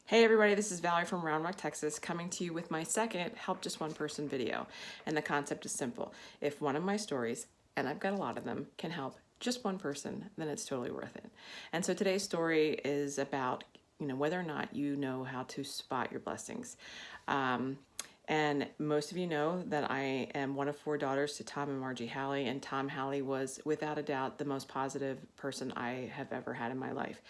Hey everybody, this is Valerie from Round Rock, Texas, coming to you with my second Help Just One Person video. And the concept is simple. If one of my stories, and I've got a lot of them, can help just one person, then it's totally worth it. And so today's story is about, whether or not you know how to spot your blessings. And most of you know that I am one of four daughters to Tom and Margie Halley, and Tom Halley was without a doubt the most positive person I have ever had in my life.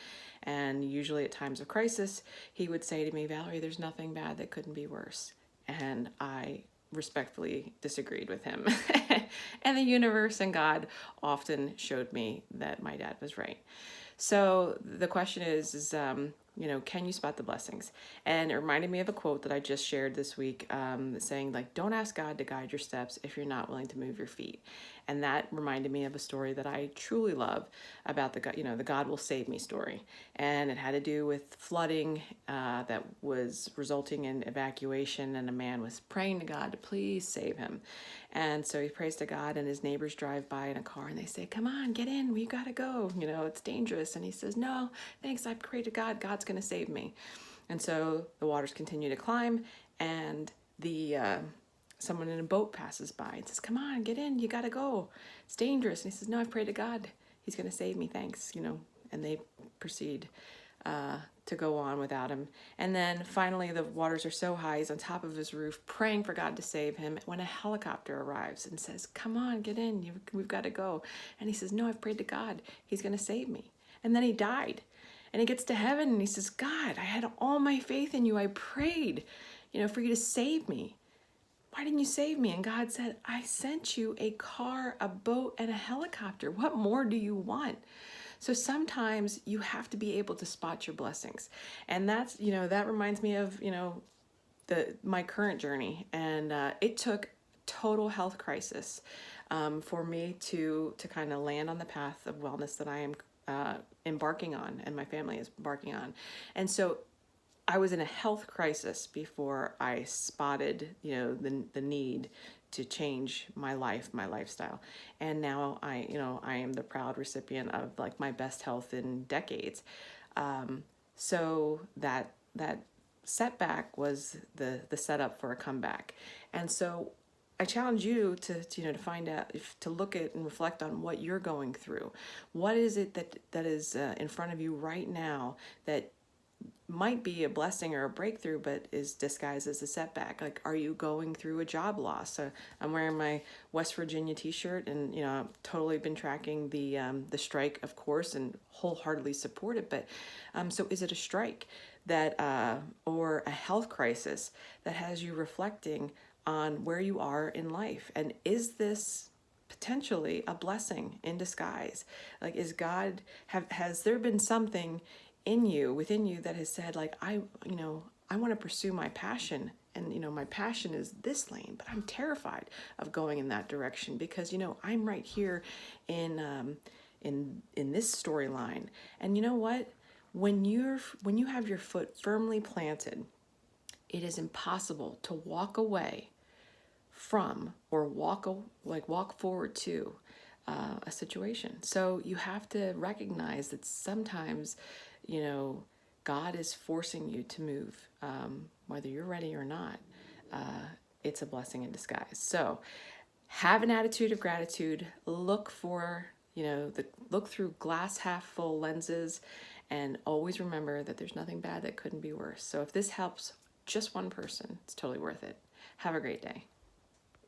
And usually at times of crisis, he would say to me, Valerie, there's nothing bad that couldn't be worse. And I respectfully disagreed with him. And the universe and God often showed me that my dad was right. So the question is can you spot the blessings? And it reminded me of a quote that I just shared this week, saying like, don't ask God to guide your steps if you're not willing to move your feet. And that reminded me of a story that I truly love about the God will save me story. And it had to do with flooding that was resulting in evacuation, and a man was praying to God to please save him. And so he prays to God, and his neighbors drive by in a car and they say, come on, get in, we gotta go, it's dangerous. And he says, no, thanks, I prayed to God, God's gonna save me. And so the waters continue to climb, and someone in a boat passes by and says, come on, get in, you gotta go, it's dangerous. And he says, no, I've prayed to God, he's gonna save me, thanks, and they proceed to go on without him. And then finally the waters are so high, he's on top of his roof praying for God to save him, when a helicopter arrives and says, come on, get in, we've got to go. And he says, no, I've prayed to God, he's gonna save me. And then he died. And he gets to heaven and he says, God, I had all my faith in you, I prayed for you to save me. Why didn't you save me? And God said, I sent you a car, a boat, and a helicopter. What more do you want? So sometimes you have to be able to spot your blessings. And that's, that reminds me of, my current journey. And it took total health crisis for me to kind of land on the path of wellness that I am embarking on, and my family is embarking on. And so I was in a health crisis before I spotted, the need to change my life, my lifestyle. And now I am the proud recipient of like my best health in decades. So that setback was the setup for a comeback. And so I challenge you to find out, to look at and reflect on what you're going through. What is it that is in front of you right now that might be a blessing or a breakthrough, but is disguised as a setback? Like, are you going through a job loss? So I'm wearing my West Virginia t-shirt, and I've totally been tracking the strike, of course, and wholeheartedly support it. But so is it a strike that or a health crisis that has you reflecting on where you are in life? And is this potentially a blessing in disguise? Like, has there been something within you that has said like, I want to pursue my passion, and my passion is this lane, but I'm terrified of going in that direction because I'm right here in this storyline. And you know what, when you have your foot firmly planted, it is impossible to walk away from, or walk forward to a situation. So you have to recognize that sometimes, God is forcing you to move, whether you're ready or not. It's a blessing in disguise. So have an attitude of gratitude. Look for, look through glass half full lenses, and always remember that there's nothing bad that couldn't be worse. So if this helps just one person, it's totally worth it. Have a great day.